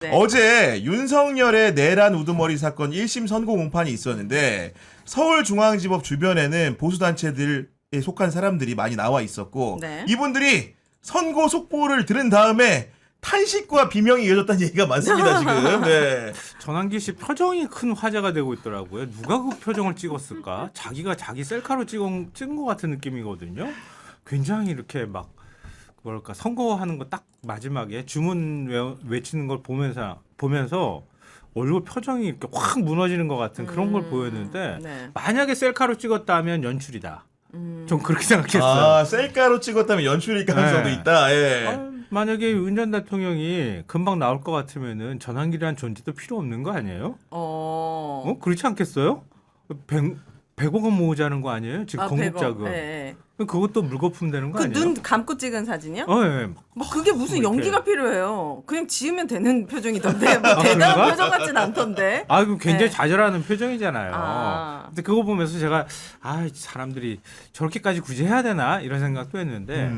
네. 어제 윤석열의 내란 우두머리 사건 1심 선고 공판이 있었는데 서울중앙지법 주변에는 보수단체들에 속한 사람들이 많이 나와 있었고 네. 이분들이 선고 속보를 들은 다음에 탄식과 비명이 이어졌다는 얘기가 많습니다 지금. 네. 전환기 씨 표정이 큰 화제가 되고 있더라고요. 누가 그 표정을 찍었을까? 자기가 자기 셀카로 찍은 것 같은 느낌이거든요. 굉장히 이렇게 막 뭐랄까 선거하는 거 딱 마지막에 주문 외치는 걸 보면서 얼굴 표정이 이렇게 확 무너지는 것 같은 그런 걸 보였는데 네. 만약에 셀카로 찍었다면 연출이다. 좀 그렇게 생각했어요. 아 셀카로 찍었다면 연출일 가능성도 네. 있다. 예. 만약에 윤 전 대통령이 금방 나올 것 같으면은 전환기라는 존재도 필요 없는 거 아니에요? 그렇지 않겠어요? 100억 원 모으자는 거 아니에요? 지금 건국자금. 네. 그것도 물거품 되는 거 그 아니에요? 눈 감고 찍은 사진이요? 네. 뭐 그게 무슨 이렇게. 연기가 필요해요. 그냥 지으면 되는 표정이던데 뭐 아, 대단한 그런가? 표정 같진 않던데. 아, 그 굉장히 네. 좌절하는 표정이잖아요. 아. 근데 그거 보면서 제가 사람들이 저렇게까지 굳이 해야 되나 이런 생각도 했는데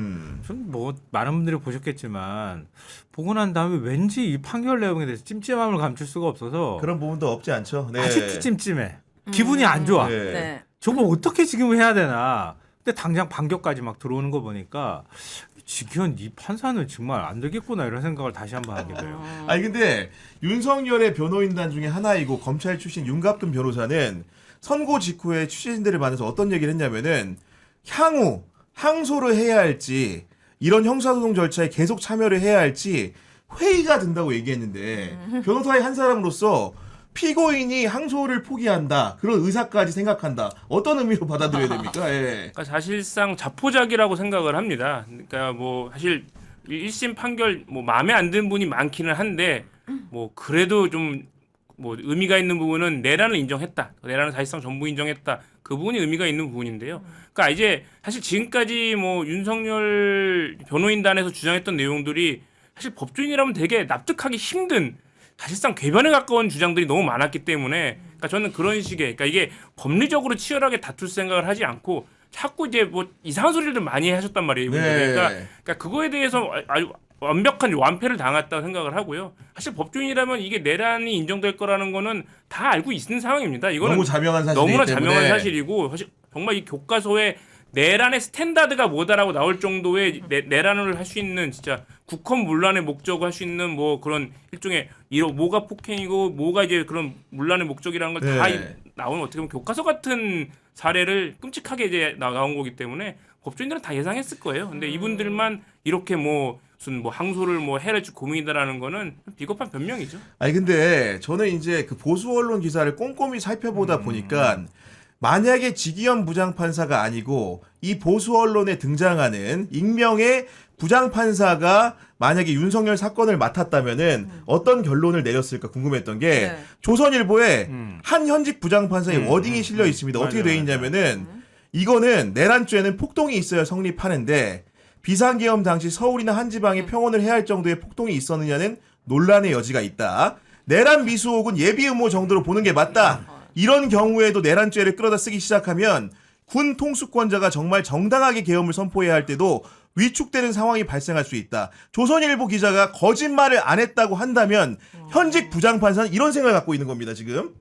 좀 뭐 많은 분들이 보셨겠지만 보고 난 다음에 왠지 이 판결 내용에 대해서 찜찜함을 감출 수가 없어서 그런 부분도 없지 않죠. 네. 아직도 찜찜해. 기분이 안 좋아. 네. 네. 저거 어떻게 지금 해야 되나. 근데 당장 판결까지 막 들어오는 거 보니까 지기현 이 판사는 정말 안 되겠구나 이런 생각을 다시 한번 하게 돼요. 아니 근데 윤석열의 변호인단 중에 하나이고 검찰 출신 윤갑둔 변호사는 선고 직후에 취재진들을 만나서 어떤 얘기를 했냐면은 향후 항소를 해야 할지 이런 형사소송 절차에 계속 참여를 해야 할지 회의가 된다고 얘기했는데 변호사의 한 사람으로서 피고인이 항소를 포기한다 그런 의사까지 생각한다 어떤 의미로 받아들여야 됩니까? 예. 그러니까 사실상 자포자기라고 생각을 합니다. 그러니까 뭐 사실 1심 판결 뭐 마음에 안 드는 분이 많기는 한데 뭐 그래도 좀 뭐 의미가 있는 부분은 내란을 인정했다. 내란을 사실상 전부 인정했다. 그 부분이 의미가 있는 부분인데요. 그러니까 이제 사실 지금까지 뭐 윤석열 변호인단에서 주장했던 내용들이 사실 법조인이라면 되게 납득하기 힘든 사실상 궤변에 가까운 주장들이 너무 많았기 때문에 그러니까 저는 그런 식의 그러니까 이게 법리적으로 치열하게 다툴 생각을 하지 않고 자꾸 이제 뭐 이상한 소리를 많이 하셨단 말이에요. 이분들이. 네. 그러니까 그거에 대해서 아주 완벽한 완패를 당했다고 생각을 하고요. 사실 법조인이라면 이게 내란이 인정될 거라는 거는 다 알고 있는 상황입니다. 이거는 너무 자명한 사실이기 너무나 때문에. 자명한 사실이고 사실 정말 이 교과서에 내란의 스탠다드가 뭐다라고 나올 정도의 내란을 할 수 있는 진짜 국헌문란의 목적을 할 수 있는 뭐 그런 일종의 뭐가 폭행이고 뭐가 이제 그런 문란의 목적이라는 걸 다 네. 나오는 어떻게 보면 교과서 같은 사례를 끔찍하게 이제 나온 거기 때문에 법조인들은 다 예상했을 거예요. 근데 이분들만 이렇게 뭐 무슨 뭐 항소를 뭐 해야 줄 고민이다라는 거는 비겁한 변명이죠. 아니 근데 저는 이제 그 보수 언론 기사를 꼼꼼히 살펴보다 보니까 만약에 지기현 부장판사가 아니고 이 보수 언론에 등장하는 익명의 부장판사가 만약에 윤석열 사건을 맡았다면은 어떤 결론을 내렸을까 궁금했던 게 네. 조선일보에 한 현직 부장판사의 워딩이 실려 있습니다. 어떻게 돼 맞아요. 있냐면은 이거는 내란죄는 폭동이 있어야 성립하는데 비상계엄 당시 서울이나 한 지방에 평온을 해야 할 정도의 폭동이 있었느냐는 논란의 여지가 있다. 내란 미수혹은 예비 음모 정도로 보는 게 맞다. 이런 경우에도 내란죄를 끌어다 쓰기 시작하면 군 통수권자가 정말 정당하게 계엄을 선포해야 할 때도 위축되는 상황이 발생할 수 있다. 조선일보 기자가 거짓말을 안 했다고 한다면 현직 부장판사는 이런 생각을 갖고 있는 겁니다. 지금.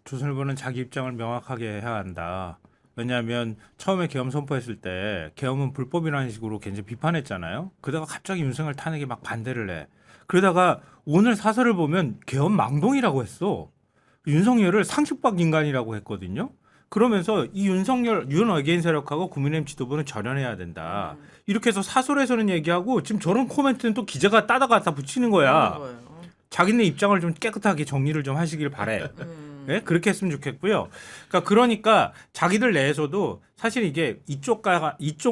조선일보는 자기 입장을 명확하게 해야 한다. 왜냐하면 처음에 계엄 선포했을 때 계엄은 불법이라는 식으로 굉장히 비판했잖아요. 그러다가 갑자기 윤석열 탄핵에 막 반대를 해. 그러다가 오늘 사설을 보면 계엄 망동이라고 했어. 윤석열을 상식박 인간이라고 했거든요. 그러면서 이 윤석열 윤 어게인 세력하고 국민의힘 지도부는 절연해야 된다. 이렇게 해서 사설에서는 얘기하고 지금 저런 코멘트는 또 기자가 따다가 다 붙이는 거야. 자기네 입장을 좀 깨끗하게 정리를 좀 하시길 바래. 네? 그렇게 했으면 좋겠고요. 그러니까 자기들 내에서도 사실 이게 이쪽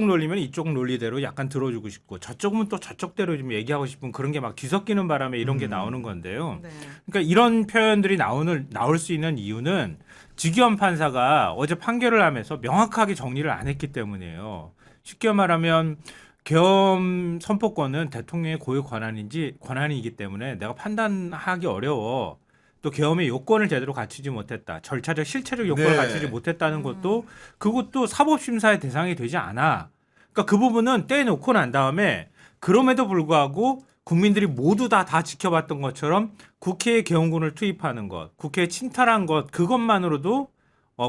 논리면 이쪽 논리대로 약간 들어주고 싶고 저쪽은 또 저쪽대로 좀 얘기하고 싶은 그런 게 막 뒤섞이는 바람에 이런 게 나오는 건데요. 네. 그러니까 이런 표현들이 나올 수 있는 이유는 지기현 판사가 어제 판결을 하면서 명확하게 정리를 안 했기 때문이에요. 쉽게 말하면 계엄 선포권은 대통령의 고유 권한이기 때문에 내가 판단하기 어려워. 또 계엄의 요건을 제대로 갖추지 못했다. 절차적 실체적 요건을 네. 갖추지 못했다는 것도 그것도 사법심사의 대상이 되지 않아. 그러니까 그 부분은 떼놓고 난 다음에 그럼에도 불구하고 국민들이 모두 다 지켜봤던 것처럼 국회에 계엄군을 투입하는 것, 국회에 침탈한 것 그것만으로도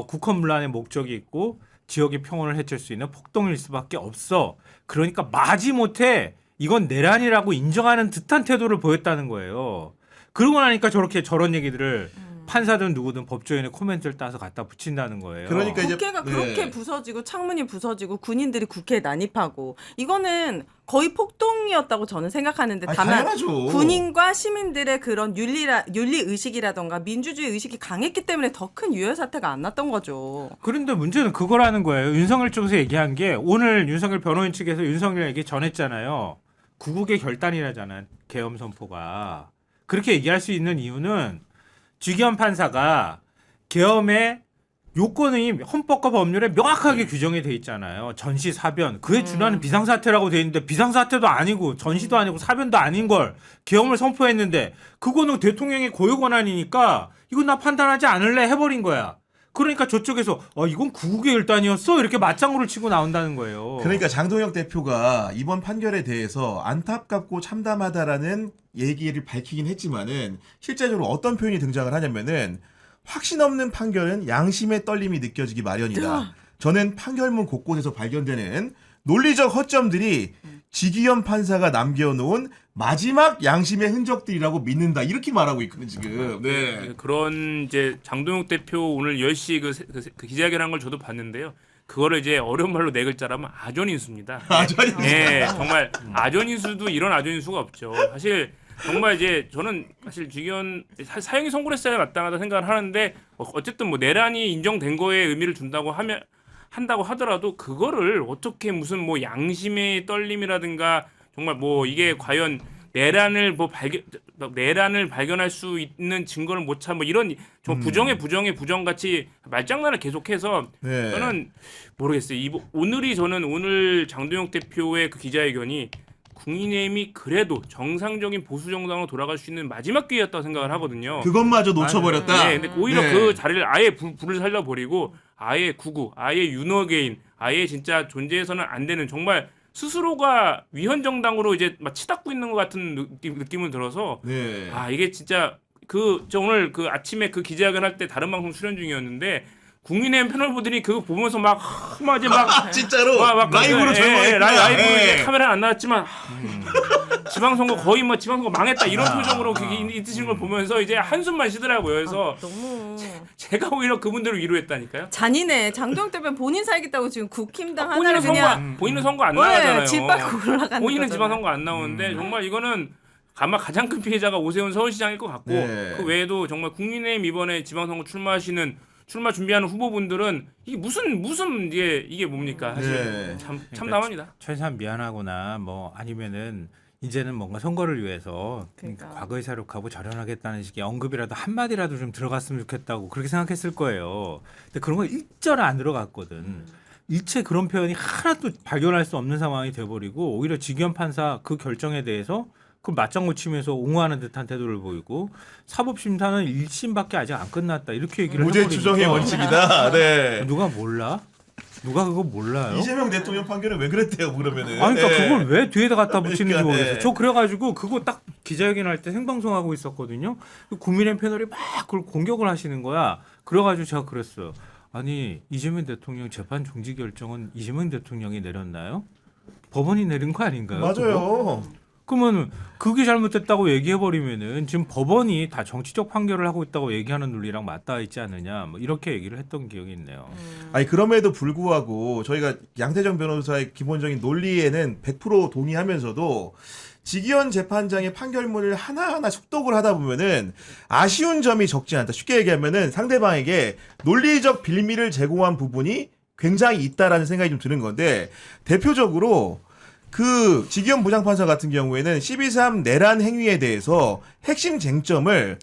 국헌문란의 목적이 있고 지역의 평온을 해칠 수 있는 폭동일 수밖에 없어. 그러니까 마지못해 이건 내란이라고 인정하는 듯한 태도를 보였다는 거예요. 그러고 나니까 저런 얘기들을 판사든 누구든 법조인의 코멘트를 따서 갖다 붙인다는 거예요. 그러니까 이제 국회가 네. 그렇게 부서지고 창문이 부서지고 군인들이 국회에 난입하고 이거는 거의 폭동이었다고 저는 생각하는데 아니, 다만 당연하죠. 군인과 시민들의 그런 윤리 의식이라던가 민주주의 의식이 강했기 때문에 더 큰 유혈 사태가 안 났던 거죠. 그런데 문제는 그거라는 거예요. 윤석열 쪽에서 얘기한 게 오늘 윤석열 변호인 측에서 윤석열에게 전했잖아요. 구국의 결단이라잖아요. 계엄 선포가. 그렇게 얘기할 수 있는 이유는 주기현 판사가 계엄의 요건이 헌법과 법률에 명확하게 규정이 돼 있잖아요. 전시, 사변. 그에 준하는 비상사태라고 돼 있는데 비상사태도 아니고 전시도 아니고 사변도 아닌 걸 계엄을 선포했는데 그거는 대통령의 고유 권한이니까 이건 나 판단하지 않을래 해버린 거야. 그러니까 저쪽에서 이건 구국의 일단이었어 이렇게 맞장구를 치고 나온다는 거예요. 그러니까 장동혁 대표가 이번 판결에 대해서 안타깝고 참담하다라는 얘기를 밝히긴 했지만은 실제적으로 어떤 표현이 등장을 하냐면은 확신 없는 판결은 양심의 떨림이 느껴지기 마련이다. 저는 판결문 곳곳에서 발견되는 논리적 허점들이 지기현 판사가 남겨놓은 마지막 양심의 흔적들이라고 믿는다. 이렇게 말하고 있거든 지금. 네. 그런 이제 장동혁 대표 오늘 10시 그 기자회견한 걸 저도 봤는데요. 그거를 이제 어려운 말로 네 글자라면 아전인수입니다. 아전인수. 네, 정말 아전인수도 이런 아전인수가 없죠. 사실 정말 이제 저는 사실 주기현 사형이 선고했어야 마땅하다 생각을 하는데 어쨌든 뭐 내란이 인정된 거에 의미를 준다고 한다고 하더라도 그거를 어떻게 무슨 뭐 양심의 떨림이라든가 정말 뭐 이게 과연 내란을 발견할 수 있는 증거를 못 참 뭐 이런 좀 부정의 부정 같이 말장난을 계속해서 네. 저는 모르겠어요. 저는 오늘 장동혁 대표의 그 기자회견이 국민의힘이 그래도 정상적인 보수 정당으로 돌아갈 수 있는 마지막 기회였다고 생각을 하거든요. 그것마저 놓쳐버렸다. 네, 근데 오히려 네. 그 자리를 아예 불을 살려버리고 아예 구구, 아예 윤호개인, 아예 진짜 존재해서는 안 되는 정말 스스로가 위헌 정당으로 이제 막 치닫고 있는 것 같은 느낌을 들어서 네. 이게 진짜 저 오늘 그 아침에 그 기자회견 할 때 다른 방송 출연 중이었는데 국민의힘 패널분들이 그거 보면서 막 이제 막 진짜로 막 라이브로 조용했구나. 라이브로 예. 이제 카메라 안 나왔지만 지방선거 거의 뭐 지방선거 망했다 이런 표정으로 있으신 걸 보면서 이제 한숨만 쉬더라고요. 그래서 너무 제가 오히려 그분들을 위로했다니까요. 잔인해. 장동혁 대표는 본인 살겠다고 지금 국힘당 하나를 본인은 선거 안 네, 나가잖아요. 집 밖으로 올라가는 본인은 거잖아요. 지방선거 안 나오는데 정말 이거는 아마 가장 큰 피해자가 오세훈 서울시장일 것 같고 네. 그 외에도 정말 국민의힘 이번에 지방선거 출마 준비하는 후보분들은 이게 무슨 이게 뭡니까 사실 네. 참 그러니까 남합니다. 최소한 미안하거나 뭐 아니면은 이제는 뭔가 선거를 위해서 그러니까. 과거의 사력하고 절연하겠다는 식의 언급이라도 한마디라도 좀 들어갔으면 좋겠다고 그렇게 생각했을 거예요. 근데 그런 거 일절은 안 들어갔거든. 일체 그런 표현이 하나도 발견할 수 없는 상황이 돼버리고 오히려 지기현 판사 그 결정에 대해서 그 맞장구 치면서 옹호하는 듯한 태도를 보이고 사법심사는 1심밖에 아직 안 끝났다 이렇게 얘기를 무죄 해버리니까 추정의 원칙이다. 네. 누가 몰라? 누가 그거 몰라요? 이재명 대통령 판결은 왜 그랬대요 그러면은? 아니, 그러니까 네. 그걸 왜 뒤에다 갖다 붙이는지 그러니까, 모르겠어요. 네. 저 그래가지고 그거 딱 기자회견 할 때 생방송하고 있었거든요. 국민의힘 패널이 막 그걸 공격을 하시는 거야. 그래가지고 제가 그랬어요. 아니 이재명 대통령 재판 중지 결정은 이재명 대통령이 내렸나요? 법원이 내린 거 아닌가요? 그거? 맞아요. 그러면 그게 잘못됐다고 얘기해버리면은 지금 법원이 다 정치적 판결을 하고 있다고 얘기하는 논리랑 맞닿아 있지 않느냐 뭐 이렇게 얘기를 했던 기억이 있네요. 아니 그럼에도 불구하고 저희가 양태정 변호사의 기본적인 논리에는 100% 동의하면서도 지기현 재판장의 판결문을 하나하나 숙독을 하다 보면은 아쉬운 점이 적지 않다. 쉽게 얘기하면은 상대방에게 논리적 빌미를 제공한 부분이 굉장히 있다라는 생각이 좀 드는 건데 대표적으로 그 지기현 부장판사 같은 경우에는 12.3 내란 행위에 대해서 핵심 쟁점을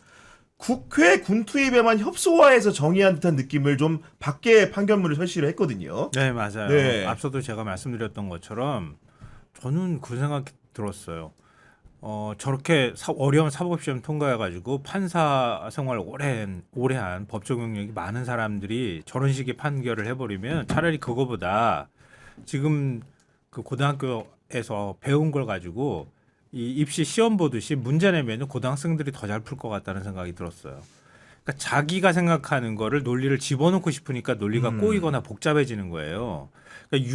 국회 군 투입에만 협소화해서 정의한 듯한 느낌을 좀 받게 판결문을 설치를 했거든요. 네 맞아요. 네. 앞서도 제가 말씀드렸던 것처럼 저는 그 생각이 들었어요. 저렇게 어려운 사법시험 통과해가지고 판사 생활 오래 한 법조 경력이 많은 사람들이 저런 식의 판결을 해버리면 차라리 그거보다 지금 그 고등학교에서 배운 걸 가지고 이 입시 시험 보듯이 문제 내면 고등학생들이 더 잘 풀 것 같다는 생각이 들었어요. 그러니까 자기가 생각하는 거를 논리를 집어넣고 싶으니까 논리가 꼬이거나 복잡해지는 거예요. 그러니까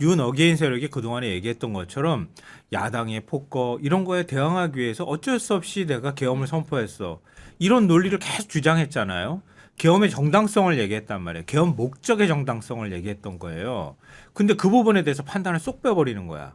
윤 어게인 세력이 그동안에 얘기했던 것처럼 야당의 폭거 이런 거에 대응하기 위해서 어쩔 수 없이 내가 계엄을 선포했어. 이런 논리를 계속 주장했잖아요. 계엄의 정당성을 얘기했단 말이에요. 계엄 목적의 정당성을 얘기했던 거예요. 근데 그 부분에 대해서 판단을 쏙 빼버리는 거야.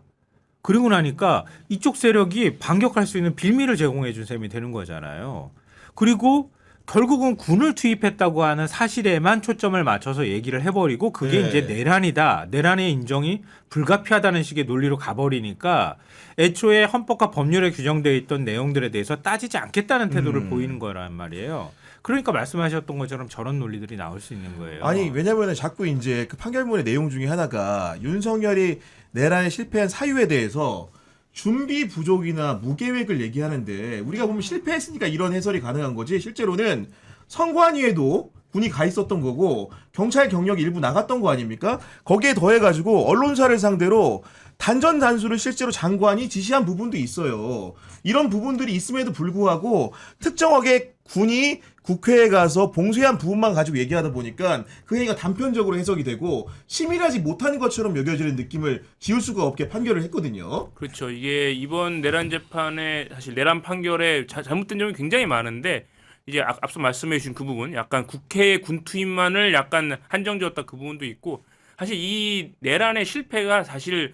그리고 나니까 이쪽 세력이 반격할 수 있는 빌미를 제공해 준 셈이 되는 거잖아요. 그리고 결국은 군을 투입했다고 하는 사실에만 초점을 맞춰서 얘기를 해버리고 그게 네. 이제 내란이다. 내란의 인정이 불가피하다는 식의 논리로 가버리니까 애초에 헌법과 법률에 규정되어 있던 내용들에 대해서 따지지 않겠다는 태도를 보이는 거란 말이에요. 그러니까 말씀하셨던 것처럼 저런 논리들이 나올 수 있는 거예요. 아니 왜냐면은 자꾸 이제 그 판결문의 내용 중에 하나가 윤석열이 내란에 실패한 사유에 대해서 준비 부족이나 무계획을 얘기하는데 우리가 보면 실패했으니까 이런 해설이 가능한 거지 실제로는 선관위에도 군이 가 있었던 거고 경찰 경력이 일부 나갔던 거 아닙니까? 거기에 더해가지고 언론사를 상대로 단전 단수를 실제로 장관이 지시한 부분도 있어요. 이런 부분들이 있음에도 불구하고 특정하게 군이 국회에 가서 봉쇄한 부분만 가지고 얘기하다 보니까 그 얘기가 단편적으로 해석이 되고 치밀하지 못한 것처럼 여겨지는 느낌을 지울 수가 없게 판결을 했거든요. 그렇죠. 이게 이번 내란 재판에 사실 내란 판결에 잘못된 점이 굉장히 많은데 이제 앞서 말씀해 주신 그 부분 약간 국회의 군 투입만을 약간 한정지었다 그 부분도 있고 사실 이 내란의 실패가 사실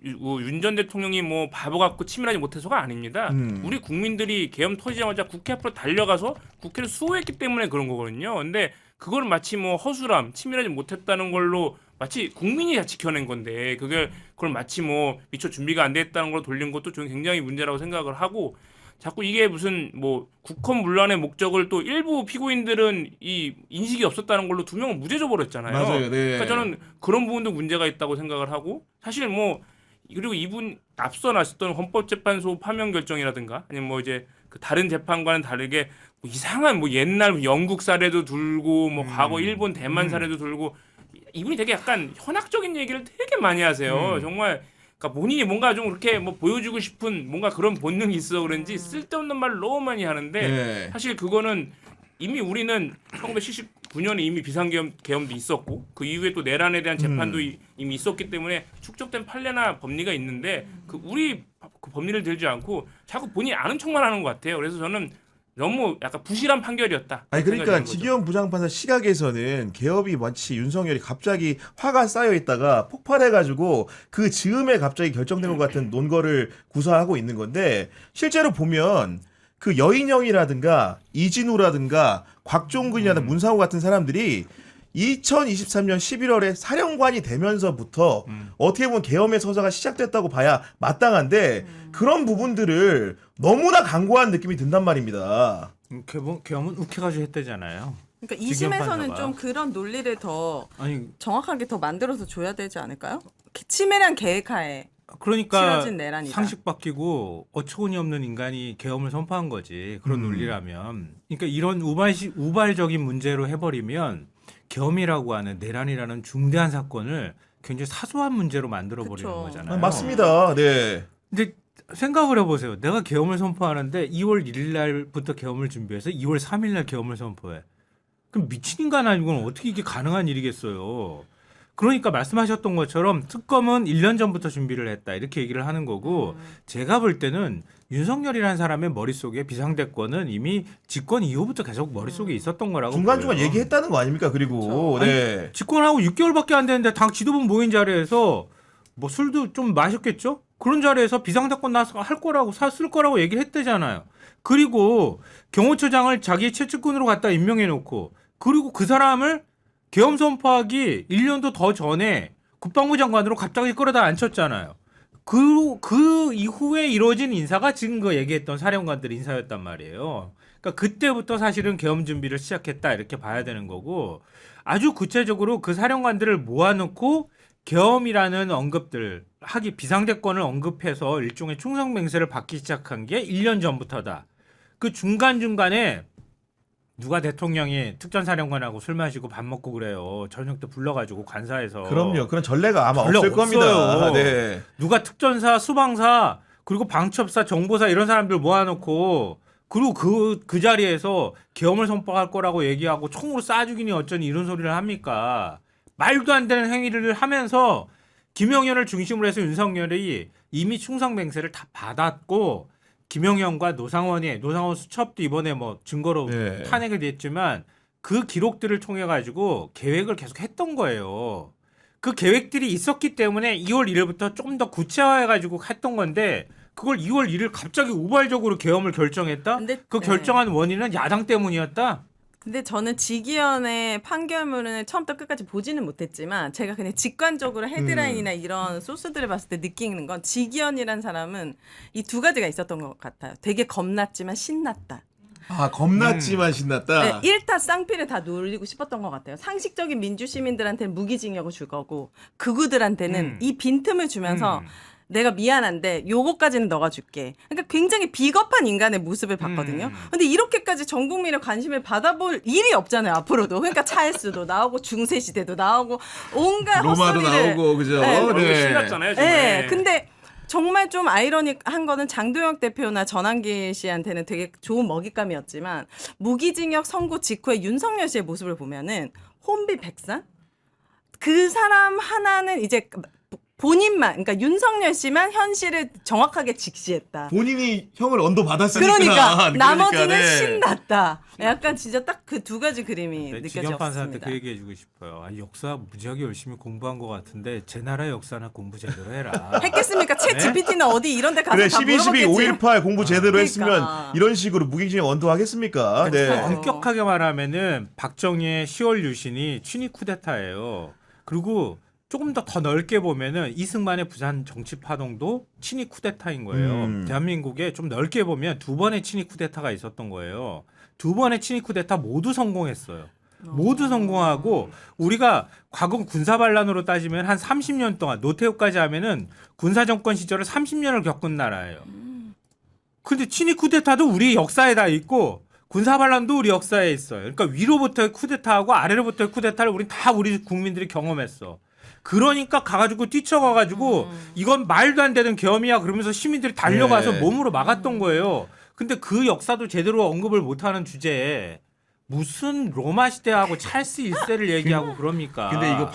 윤 전 대통령이 뭐 바보 같고 치밀하지 못해서가 아닙니다. 우리 국민들이 계엄 터지자마자 국회 앞으로 달려가서 국회를 수호했기 때문에 그런 거거든요. 근데 그걸 마치 뭐 허술함, 치밀하지 못했다는 걸로 마치 국민이 다 지켜낸 건데 그걸 마치 뭐 미처 준비가 안 됐다는 걸로 돌린 것도 저는 굉장히 문제라고 생각을 하고 자꾸 이게 무슨 뭐 국헌 문란의 목적을 또 일부 피고인들은 이 인식이 없었다는 걸로 두 명은 무죄 줘버렸잖아요. 맞아요. 네. 그러니까 저는 그런 부분도 문제가 있다고 생각을 하고 사실 뭐 그리고 이분 앞서 났었던 헌법재판소 파면 결정이라든가 아니면 뭐 이제 그 다른 재판과는 다르게 뭐 이상한 뭐 옛날 영국 사례도 들고 뭐 과거 일본 대만 사례도 들고 이분이 되게 약간 현학적인 얘기를 되게 많이 하세요. 정말 그러니까 본인이 뭔가 좀 그렇게 뭐 보여주고 싶은 뭔가 그런 본능이 있어 그런지 쓸데없는 말을 너무 많이 하는데 네. 사실 그거는 이미 우리는 1979년에 이미 비상계엄도 있었고 그 이후에 또 내란에 대한 재판도 이미 있었기 때문에 축적된 판례나 법리가 있는데 우리 그 법리를 들지 않고 자꾸 본인이 아는 척만 하는 것 같아요. 그래서 저는 너무 약간 부실한 판결이었다. 아니 생각이 그러니까 드는 거죠. 지기현 부장판사 시각에서는 개업이 마치 윤석열이 갑자기 화가 쌓여 있다가 폭발해가지고 그 즈음에 갑자기 결정된 것 같은 논거를 구사하고 있는 건데 실제로 보면 그 여인영이라든가 이진우라든가 곽종근이라든가 문상호 같은 사람들이 2023년 11월에 사령관이 되면서부터 어떻게 보면 계엄의 서사가 시작됐다고 봐야 마땅한데 그런 부분들을 너무나 강고한 느낌이 든단 말입니다. 계엄은 욱해가지고 했대잖아요. 그러니까 지기현 2심에서는 판사가. 좀 그런 논리를 더 아니 정확하게 더 만들어서 줘야 되지 않을까요? 치밀한 계획하에 그러니까 치러진 내란이다. 상식 바뀌고 어처구니 없는 인간이 계엄을 선포한 거지. 그런 논리라면. 그러니까 이런 우발적인 문제로 해버리면 계엄이라고 하는 내란이라는 중대한 사건을 굉장히 사소한 문제로 만들어버리는 그쵸. 거잖아요. 맞습니다. 네. 근데 생각을 해보세요. 내가 계엄을 선포하는데 2월 1일 날부터 계엄을 준비해서 2월 3일 날 계엄을 선포해. 그럼 미친 인간 아니고는 어떻게 이게 가능한 일이겠어요. 그러니까 말씀하셨던 것처럼 특검은 1년 전부터 준비를 했다 이렇게 얘기를 하는 거고 제가 볼 때는 윤석열이라는 사람의 머릿속에 비상대권은 이미 집권 이후부터 계속 머릿속에 있었던 거라고 중간중간 보여요. 얘기했다는 거 아닙니까? 그리고 네. 집권하고 6개월밖에 안 됐는데 당 지도부 모인 자리에서 뭐 술도 좀 마셨겠죠? 그런 자리에서 비상대권 나서 할 거라고 쓸 거라고 얘기를 했대잖아요. 그리고 경호처장을 자기 최측근으로 갖다 임명해 놓고 그리고 그 사람을 계엄 선포하기 1년도 더 전에 국방부 장관으로 갑자기 끌어다 앉혔잖아요. 그 이후에 이루어진 인사가 지금 그 얘기했던 사령관들 인사였단 말이에요. 그러니까 그때부터 사실은 계엄 준비를 시작했다 이렇게 봐야 되는 거고 아주 구체적으로 그 사령관들을 모아놓고 계엄이라는 언급들 비상대권을 언급해서 일종의 충성맹세를 받기 시작한 게 1년 전부터다. 그 중간중간에 누가 대통령이 특전사령관하고 술 마시고 밥 먹고 그래요. 저녁 때 불러가지고 관사에서. 그럼요. 그런 전례가 아마 전례 없을 겁니다. 없어요. 네. 누가 특전사, 수방사 그리고 방첩사, 정보사 이런 사람들 모아놓고 그리고 그 자리에서 계엄을 선포할 거라고 얘기하고 총으로 쏴 죽이니 어쩌니 이런 소리를 합니까? 말도 안 되는 행위를 하면서 김영현을 중심으로 해서 윤석열이 이미 충성맹세를 다 받았고 김영현과 노상원 수첩도 이번에 뭐 증거로 네. 탄핵이 됐지만 그 기록들을 통해 가지고 계획을 계속 했던 거예요. 그 계획들이 있었기 때문에 2월 1일부터 조금 더 구체화해 가지고 했던 건데 그걸 2월 1일 갑자기 우발적으로 계엄을 결정했다? 근데- 그 네. 결정한 원인은 야당 때문이었다? 근데 저는 지기현의 판결문을 처음부터 끝까지 보지는 못했지만 제가 그냥 직관적으로 헤드라인이나 이런 소스들을 봤을 때 느끼는 건 지기현이란 사람은 이 두 가지가 있었던 것 같아요. 되게 겁났지만 신났다. 아 겁났지만 신났다. 네, 일타 쌍피를 다 놀리고 싶었던 것 같아요. 상식적인 민주 시민들한테는 무기징역을 줄 거고 극우들한테는 이 빈틈을 주면서 내가 미안한데 요거까지는 너가 줄게. 그러니까 굉장히 비겁한 인간의 모습을 봤거든요. 근데 이렇게까지 전 국민의 관심을 받아볼 일이 없잖아요. 앞으로도. 그러니까 찰스도 나오고 중세시대도 나오고 온갖 로마도 헛소리를. 나오고 그죠? 네. 너무 네. 신났잖아요. 정말. 네, 근데 정말 좀 아이러닉한 거는 장도영 대표나 전환기 씨한테는 되게 좋은 먹잇감이었지만 무기징역 선고 직후에 윤석열 씨의 모습을 보면은 혼비백산? 그 사람 하나는 이제 본인만, 그러니까 윤석열 씨만 현실을 정확하게 직시했다. 본인이 형을 언도 받았으니까. 그러니까 나머지는 네. 신났다. 약간 진짜 딱 그 두 가지 그림이 네, 지경 판사한테 느껴졌습니다. 그 얘기해주고 싶어요. 아, 역사 무지하게 열심히 공부한 것 같은데 제 나라 역사나 공부 제대로 해라. 했겠습니까? 채 GPT는 어디 이런 데 가서 그래 다 12.12 물어봤겠지. 5.18 공부 제대로 그러니까. 했으면 이런 식으로 무기징역 언도하겠습니까? 네. 그렇죠. 엄격하게 말하면은 박정희의 10월 유신이 친위 쿠데타예요. 그리고 조금 더 넓게 보면은 이승만의 부산 정치 파동도 친위 쿠데타인 거예요. 대한민국에 좀 넓게 보면 두 번의 친위 쿠데타가 있었던 거예요. 두 번의 친위 쿠데타 모두 성공했어요. 모두 성공하고 우리가 과거 군사 반란으로 따지면 한 30년 동안 노태우까지 하면은 군사 정권 시절을 30년을 겪은 나라예요. 근데 친위 쿠데타도 우리 역사에 다 있고 군사 반란도 우리 역사에 있어요. 그러니까 위로부터의 쿠데타하고 아래로부터의 쿠데타를 우리 국민들이 경험했어. 그러니까 가가지고 뛰쳐가가지고 이건 말도 안 되는 계엄이야 그러면서 시민들이 달려가서 네. 몸으로 막았던 거예요. 근데 그 역사도 제대로 언급을 못하는 주제에 무슨 로마 시대하고 찰스 1세를 얘기하고 그럽니까? 근데 이거